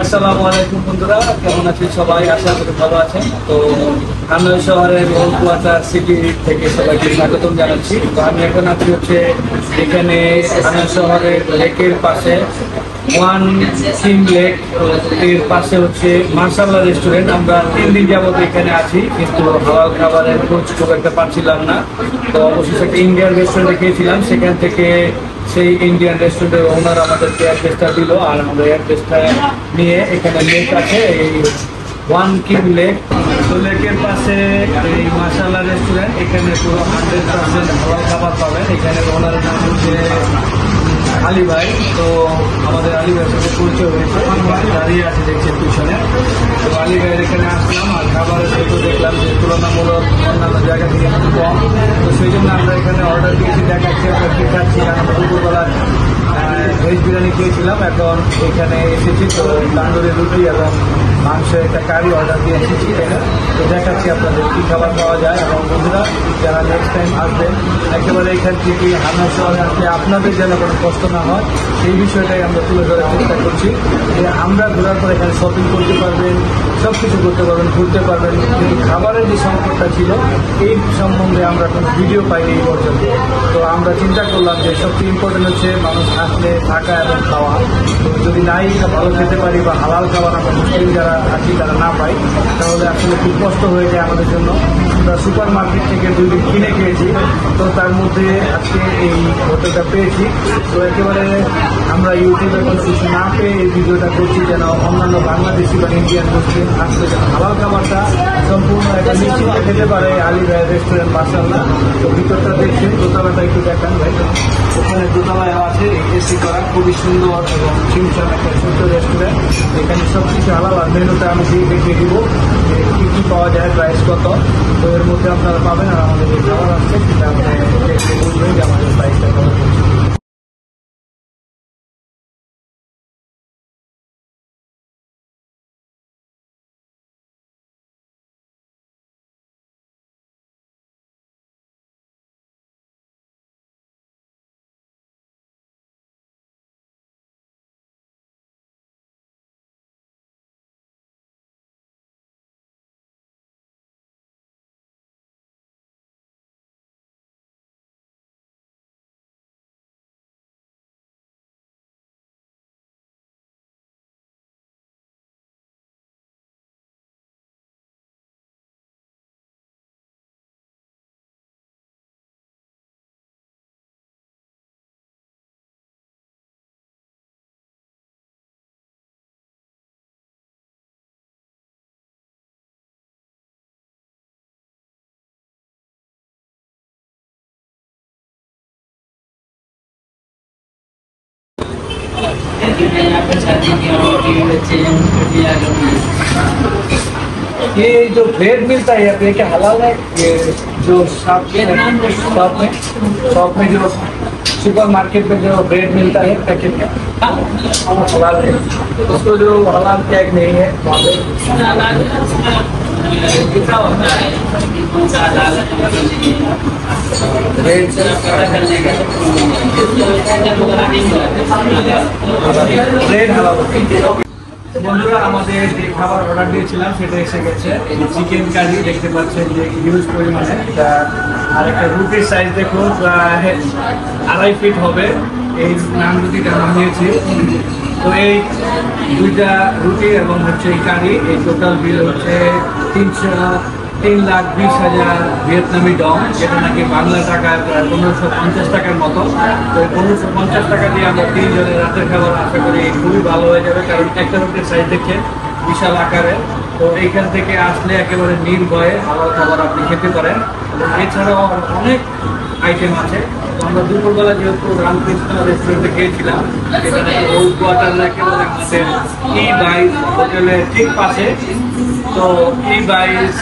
আসসালামু আলাইকুম বন্ধুরা, কেমন আছেন সবাই? আশা করি ভালো আছেন। তো হানয় শহরের ওল্ড কোয়ার্টার সিটি থেকে সবাইকে স্বাগতম জানাচ্ছি। তো আমি এখন আছি হচ্ছে এখানে হানয় শহরের লেকের পাশে ওয়ান সিম লেক এর পাশে হচ্ছে মার্শাল্লাহ রেস্টুরেন্ট। আমরা 3 দিন যাবত এখানে আছি, কিন্তু হালাল খাবারের খোঁজ খুব একটা পাচ্ছিলাম না। তো অবশেষে একটা ইন্ডিয়ান রেস্টুরেন্টে খেয়েছিলাম, সেখান থেকে সেই ইন্ডিয়ান রেস্টুরেন্টের ওনার আমাদেরকে অ্যাড্রেসটা দিল, আর আমাদের অ্যাড্রেসটা নিয়ে এখানে লেক আছে, এই ওয়ান কিং লেক। তো লেকের পাশে এই মাশাআল্লাহ রেস্টুরেন্ট, এখানে পুরো 100% হালাল খাবার পাবেন। এখানে ওনার নাম হচ্ছে আলী ভাই। তো আমাদের আলী ভাইয়ের সাথে পরিচয় হয়েছে, দাঁড়িয়ে আছে দেখছি পিছনে। তো আলী ভাইয়ের এখানে আসলাম, আর খাবারের যেহেতু দেখলাম যে তুলনামূলক অন্যান্য জায়গা থেকে একটু কম, তো সেই জন্য আমরা এখানে অর্ডার দিয়েছি। দেখাচ্ছি আমরা কি খাচ্ছি। আমরা দুপুরবেলা ভেজ বিরিয়ানি খেয়েছিলাম, এখন এখানে এসেছি তো তান্দুরি রুটি এবং মাংসের একটা কারি অর্ডার দিয়ে এসেছি। তো দেখাচ্ছি আপনাদের কী খাবার পাওয়া যায়। এবং বন্ধুরা যারা নেক্সট টাইম আসবেন, একেবারে এখান থেকে হানয় শহরে আসলে আপনাদের যেন কোনো কষ্ট না হয়, সেই বিষয়টাই আমরা তুলে ধরার চেষ্টা করছি। যে আমরা ঘোরার পর এখানে শপিং করতে পারবেন, সব কিছু করতে পারবেন, ঘুরতে পারবেন। কিন্তু খাবারের যে সংকটটা ছিল, এই সম্বন্ধে আমরা কোনো ভিডিও পাইনি এই পর্যন্ত। তো আমরা চিন্তা করলাম যে সবচেয়ে ইম্পর্টেন্ট হচ্ছে মানুষ আসলে থাকা এবং খাওয়া। তো যদি নাই ভালো খেতে পারি বা হালাল খাবার আমরা মুসলিম যারা আছি তারা না পাই, তাহলে আসলে খুব কষ্ট হয়ে যায় আমাদের জন্য। আমরা সুপার মার্কেট থেকে 2 দিন কিনে খেয়েছি, তো তার মধ্যে আজকে এই হোটেলটা পেয়েছি। তো একেবারে আমরা ইউটিউবে কোনো কিছু না পেয়ে এই ভিডিওটা করছি, যেন অন্যান্য বাংলাদেশি বা ইন্ডিয়ান মুসলিম আসলে যেন হালাল খাবারটা সম্পূর্ণ একটা নিশ্চিন্তে খেতে পারে। আলী ভাইয়ের রেস্টুরেন্ট মাশাআল্লাহ। তো ভিতরটা দেখছেন, দোতলাটা একটু দেখান ভাই। ওখানে দোতলায় আছে এসি করা, খুবই সুন্দর এবং ছিমছাম একটা ছোট্ট রেস্টুরেন্ট। এখানে সব কিছু হালাল, আর মেনুটা আমি দেখিয়ে দিব যে কী কী পাওয়া যায়, প্রাইস কত। তো এর মধ্যে আপনারা পাবেন, আর আমাদের যে খাবার আসছে সেটা আপনি দেখে বুঝবেন যে আমাদের প্রাইসটা কত। ये जो ब्रेड मिलता है यहाँ पे क्या हलाल है? ये जो शॉप में जो सुपर मार्केट में जो ब्रेड मिलता है पैकेट में, हलाल है। उसको जो हलाल टैग नहीं है वहाँ पे कितना होता है? ब्रेड हलाल। বন্ধুরা আমাদের যে খাবার অর্ডার দিয়েছিলাম সেটা এসে গেছে। এই চিকেন কারি দেখতে পাচ্ছেন যে হিউজ পরিমাণে, আর একটা রুটির সাইজ দেখুন প্রায় 2.5 ফিট হবে। এই নান রুটিটা বানিয়েছি। তো এই 2টা রুটি এবং হচ্ছে এই কারি, এই টোটাল বিল হচ্ছে 3,20,000 ভিয়েতনামি ডং, যেটা নাকি বাংলা টাকায় প্রায় 1550 টাকার মতো। তো 1550 টাকা দিয়ে আমরা 3 জনের রাতের খাবার আশা করি খুবই ভালো হয়ে যাবে, কারণ একটা রুটির সাইজ দেখে বিশাল আকারের। তো এইখান থেকে আসলে একেবারে নির্ভয়ে হালাল খাবার আপনি খেতে পারেন। এবং এছাড়াও অনেক আইটেম আছে। তো আমরা দুপুরবেলা যেহেতু রামকৃষ্ণ রেস্টুরেন্টে গিয়েছিলাম, সেটা ওল্ড কোয়ার্টার একেবারে আমাদের E-বাইস হোটেলের ঠিক পাশে। তো E-বাইস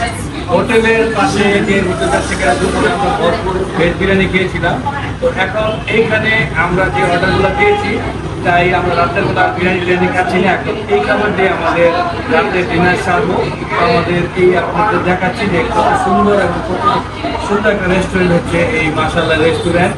হোটেলের পাশে যে হোটেলটা, সেখানে দুপুরে আমরা ভরপুর ভেজ বিরিয়ানি খেয়েছিলাম। তো এখন এইখানে আমরা যে অর্ডারগুলো দিয়েছি, তাই আমরা রাতের বেলা বিরিয়ানি খাচ্ছি না, এখন এই খাবার দিয়ে আমাদের রাতের ডিনার সারবো। আমাদের এই আপনাদের দেখাচ্ছি যে কত সুন্দর এবং কত সুন্দর একটা রেস্টুরেন্ট হচ্ছে এই মাশাআল্লাহ রেস্টুরেন্ট।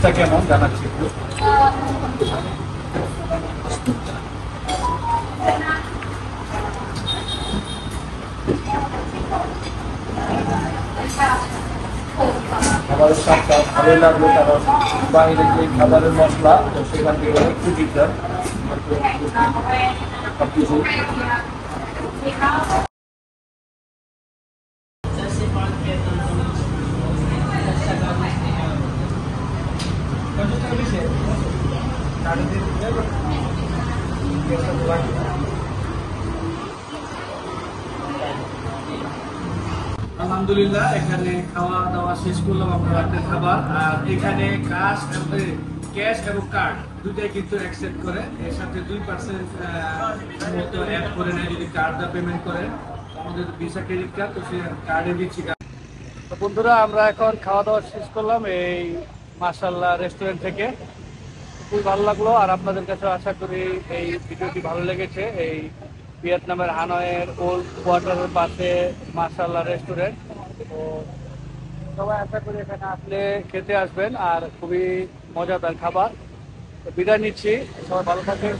টেস্টটা কেমন জানাচ্ছি একটু। খাবারের স্বাদটা ভালোই লাগলো, কারণ বাইরে যে খাবারের মশলা তো সেখান থেকে একটু ডিফারেন্ট সবকিছু। আলহামদুলিল্লাহ, এখানে খাওয়া দাওয়া শেষ করলাম আমরা রাতের খাবার। আর এখানে ক্যাশ এবং কার্ড দুইটাই কিন্তু অ্যাকসেপ্ট করে, এর সাথে 2% মতো অ্যাড করে নেয় যদি কার্ডটা পেমেন্ট করেন। আমাদের ভিসা ক্রেডিট কার্ড, তো সে কার্ডে দিচ্ছি। তো বন্ধুরা, আমরা এখন খাওয়া দাওয়া শেষ করলাম এই মাশাআল্লাহ রেস্টুরেন্ট থেকে। খুবই ভালো লাগলো, আর আপনাদের কাছে আশা করি এই ভিডিওটি ভালো লেগেছে। এই ভিয়েতনামের হানয়ের ওল্ড কোয়ার্টারের পাশে মাশাআল্লাহ রেস্টুরেন্ট। তো সবাই আশা করি এখানে আসলে খেতে আসবেন, আর খুবই মজাদার খাবার। তো বিদায় নিচ্ছি, সবাই ভালো থাকেন।